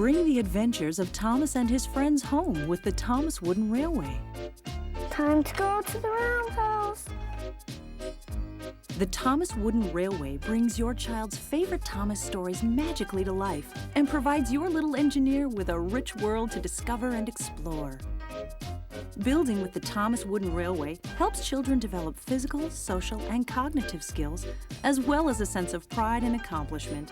Bring the adventures of Thomas and his friends home with the Thomas Wooden Railway. Time to go to the roundhouse. The Thomas Wooden Railway brings your child's favorite Thomas stories magically to life and provides your little engineer with a rich world to discover and explore. Building with the Thomas Wooden Railway helps children develop physical, social, and cognitive skills, as well as a sense of pride and accomplishment.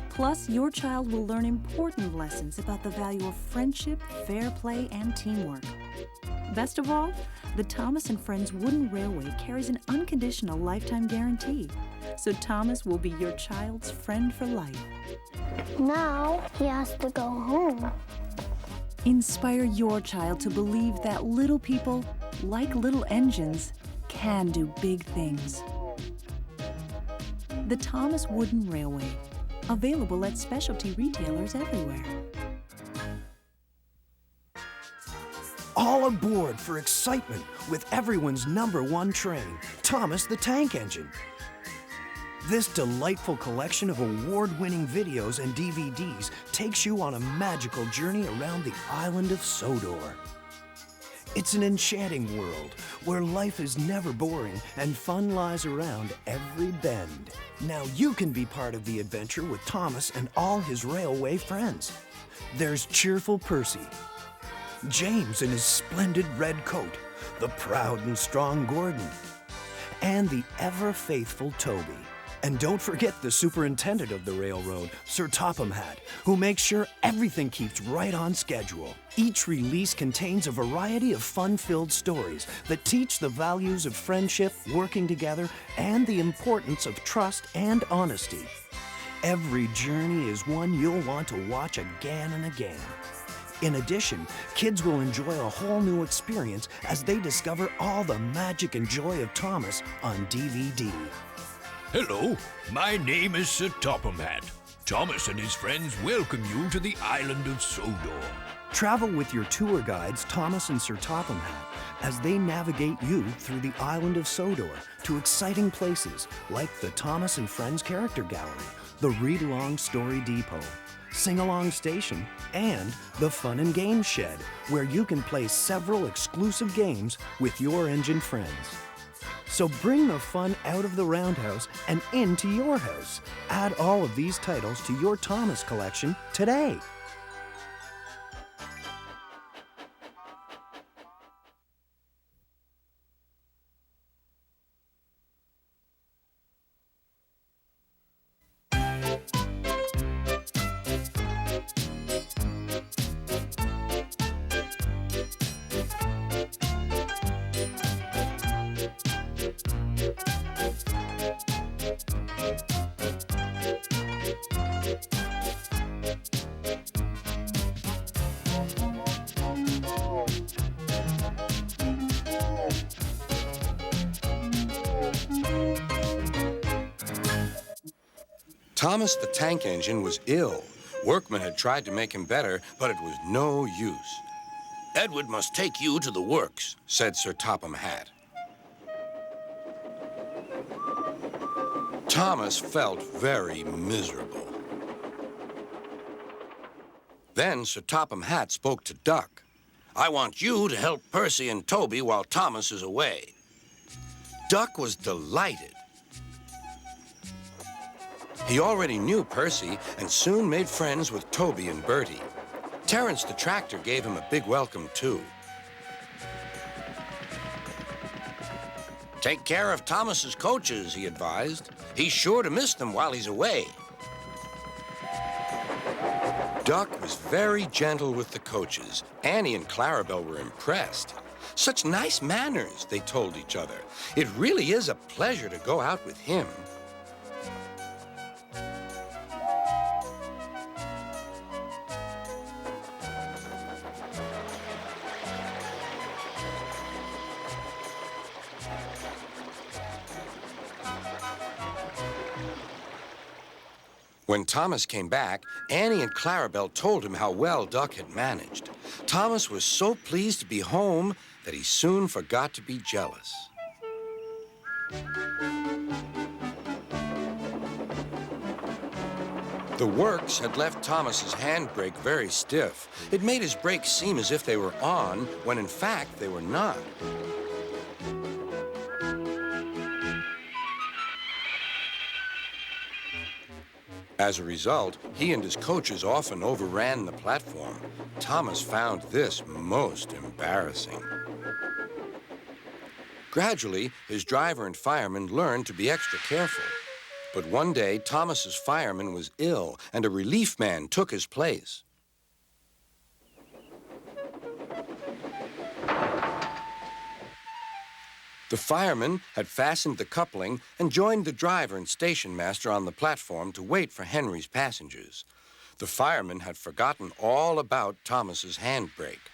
Plus, your child will learn important lessons about the value of friendship, fair play, and teamwork. Best of all, the Thomas and Friends Wooden Railway carries an unconditional lifetime guarantee, so Thomas will be your child's friend for life. Now he has to go home. Inspire your child to believe that little people, like little engines, can do big things. The Thomas Wooden Railway, available at specialty retailers everywhere. All aboard for excitement with everyone's #1 train, Thomas the Tank Engine. This delightful collection of award-winning videos and DVDs takes you on a magical journey around the Island of Sodor. It's an enchanting world where life is never boring and fun lies around every bend. Now you can be part of the adventure with Thomas and all his railway friends. There's cheerful Percy, James in his splendid red coat, the proud and strong Gordon, and the ever-faithful Toby. And don't forget the superintendent of the railroad, Sir Topham Hatt, who makes sure everything keeps right on schedule. Each release contains a variety of fun-filled stories that teach the values of friendship, working together, and the importance of trust and honesty. Every journey is one you'll want to watch again and again. In addition, kids will enjoy a whole new experience as they discover all the magic and joy of Thomas on DVD. Hello, my name is Sir Topham Hatt. Thomas and his friends welcome you to the Island of Sodor. Travel with your tour guides, Thomas and Sir Topham Hatt, as they navigate you through the Island of Sodor to exciting places like the Thomas and Friends Character Gallery, the Read-Along Story Depot, Sing-Along Station, and the Fun and Games Shed, where you can play several exclusive games with your engine friends. So bring the fun out of the roundhouse and into your house. Add all of these titles to your Thomas collection today. Thomas the Tank Engine was ill. Workmen had tried to make him better, but it was no use. "Edward must take you to the works," said Sir Topham Hatt. Thomas felt very miserable. Then Sir Topham Hatt spoke to Duck. "I want you to help Percy and Toby while Thomas is away." Duck was delighted. He already knew Percy and soon made friends with Toby and Bertie. Terence the tractor gave him a big welcome, too. "Take care of Thomas's coaches," he advised. "He's sure to miss them while he's away." Duck was very gentle with the coaches. Annie and Clarabelle were impressed. "Such nice manners," they told each other. "It really is a pleasure to go out with him." When Thomas came back, Annie and Clarabelle told him how well Duck had managed. Thomas was so pleased to be home that he soon forgot to be jealous. The works had left Thomas's handbrake very stiff. It made his brakes seem as if they were on, when in fact they were not. As a result, he and his coaches often overran the platform. Thomas found this most embarrassing. Gradually, his driver and firemen learned to be extra careful. But one day, Thomas's fireman was ill, and a relief man took his place. The fireman had fastened the coupling and joined the driver and station master on the platform to wait for Henry's passengers. The fireman had forgotten all about Thomas's handbrake.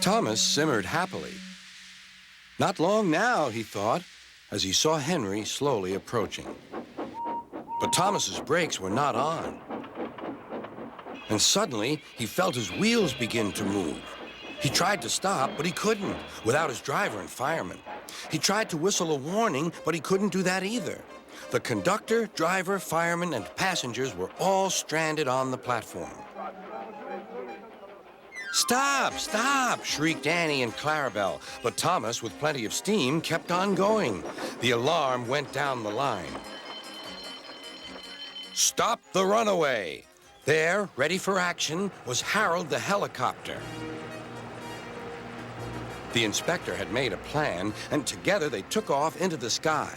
Thomas simmered happily. Not long now, he thought, as he saw Henry slowly approaching. But Thomas's brakes were not on. And suddenly, he felt his wheels begin to move. He tried to stop, but he couldn't, without his driver and fireman. He tried to whistle a warning, but he couldn't do that either. The conductor, driver, fireman, and passengers were all stranded on the platform. "Stop, stop!" shrieked Annie and Clarabelle, but Thomas, with plenty of steam, kept on going. The alarm went down the line. "Stop the runaway!" There, ready for action, was Harold the helicopter. The inspector had made a plan, and together they took off into the sky.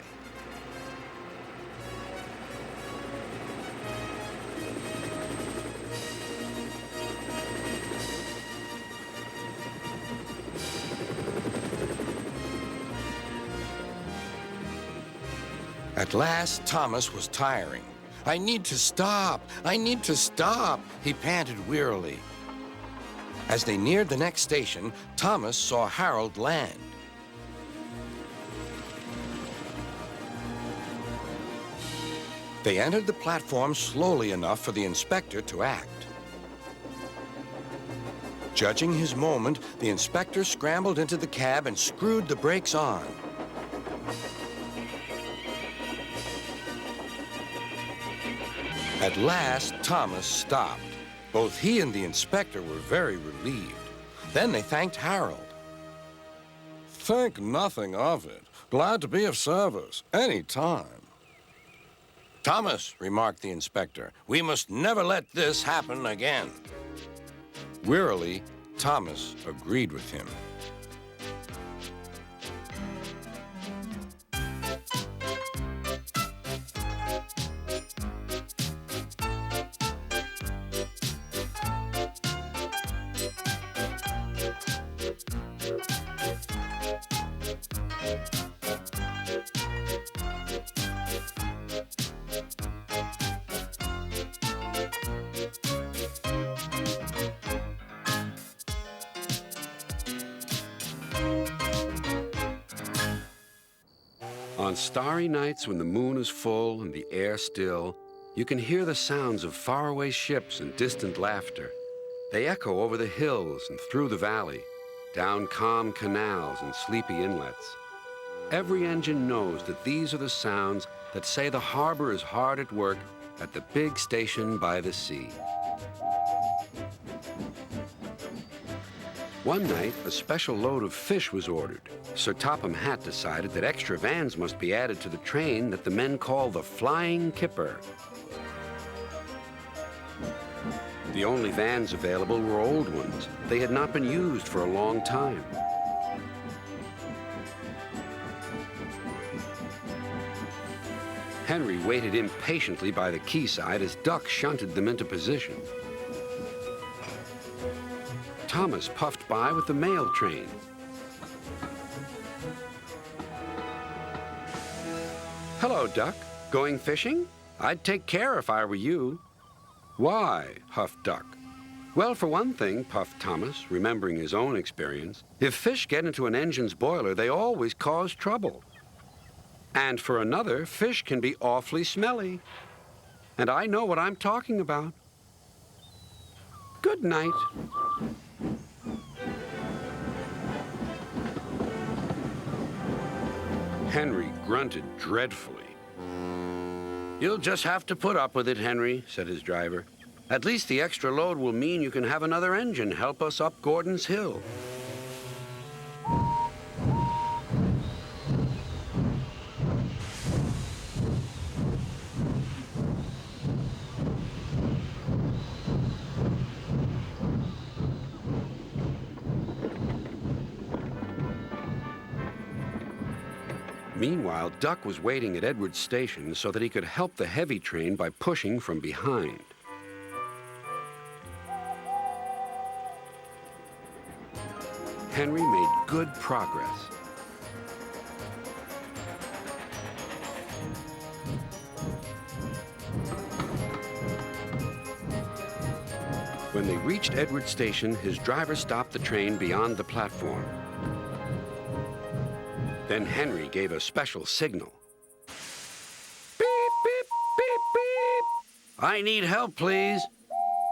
At last, Thomas was tiring. "I need to stop! I need to stop!" he panted wearily. As they neared the next station, Thomas saw Harold land. They entered the platform slowly enough for the inspector to act. Judging his moment, the inspector scrambled into the cab and screwed the brakes on. At last, Thomas stopped. Both he and the inspector were very relieved. Then they thanked Harold. "Think nothing of it. Glad to be of service, any time." "Thomas," remarked the inspector, "we must never let this happen again." Wearily, Thomas agreed with him. On starry nights when the moon is full and the air still, you can hear the sounds of faraway ships and distant laughter. They echo over the hills and through the valley, down calm canals and sleepy inlets. Every engine knows that these are the sounds that say the harbor is hard at work at the big station by the sea. One night, a special load of fish was ordered. Sir Topham Hatt decided that extra vans must be added to the train that the men call the Flying Kipper. The only vans available were old ones. They had not been used for a long time. Henry waited impatiently by the quayside as Duck shunted them into position. Thomas puffed by with the mail train. "Hello, Duck. Going fishing? I'd take care if I were you." "Why?" huffed Duck. "Well, for one thing," puffed Thomas, remembering his own experience, "if fish get into an engine's boiler, they always cause trouble. And for another, fish can be awfully smelly. And I know what I'm talking about. Good night." Henry grunted dreadfully. You'll just have to put up with it, Henry, said his driver. At least the extra load will mean you can have another engine help us up Gordon's Hill. Meanwhile, Duck was waiting at Edward's station so that he could help the heavy train by pushing from behind. Henry made good progress. When they reached Edward's station, his driver stopped the train beyond the platform. Then Henry gave a special signal. Beep, beep, beep, beep. I need help, please.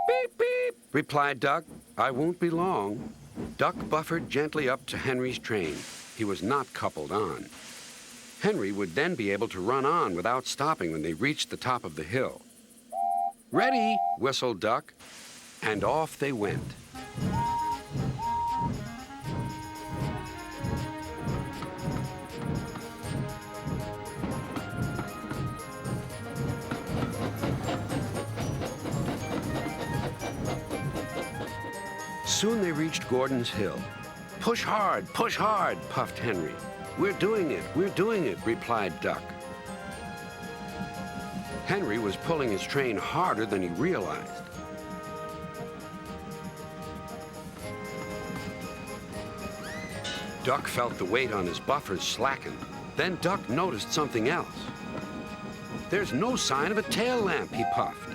Beep, beep, replied Duck. I won't be long. Duck buffered gently up to Henry's train. He was not coupled on. Henry would then be able to run on without stopping when they reached the top of the hill. Ready, whistled Duck, and off they went. Soon they reached Gordon's Hill. Push hard, puffed Henry. We're doing it, replied Duck. Henry was pulling his train harder than he realized. Duck felt the weight on his buffers slacken. Then Duck noticed something else. There's no sign of a tail lamp, he puffed.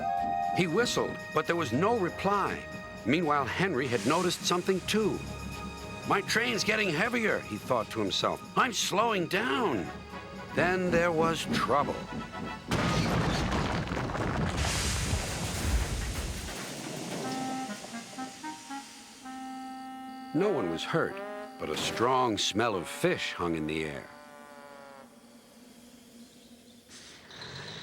He whistled, but there was no reply. Meanwhile, Henry had noticed something too. My train's getting heavier, he thought to himself. I'm slowing down. Then there was trouble. No one was hurt, but a strong smell of fish hung in the air.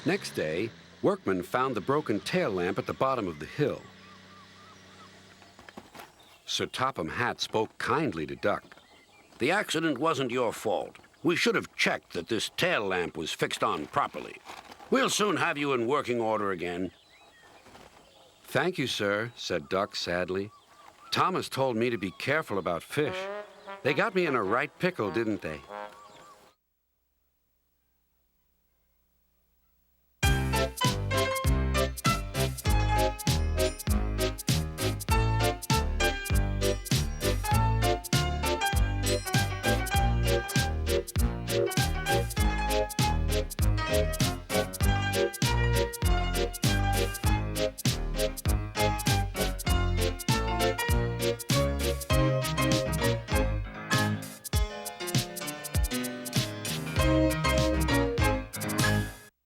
Next day, workmen found the broken tail lamp at the bottom of the hill. Sir Topham Hatt spoke kindly to Duck. The accident wasn't your fault. We should have checked that this tail lamp was fixed on properly. We'll soon have you in working order again. Thank you, sir, said Duck sadly. Thomas told me to be careful about fish. They got me in a right pickle, didn't they?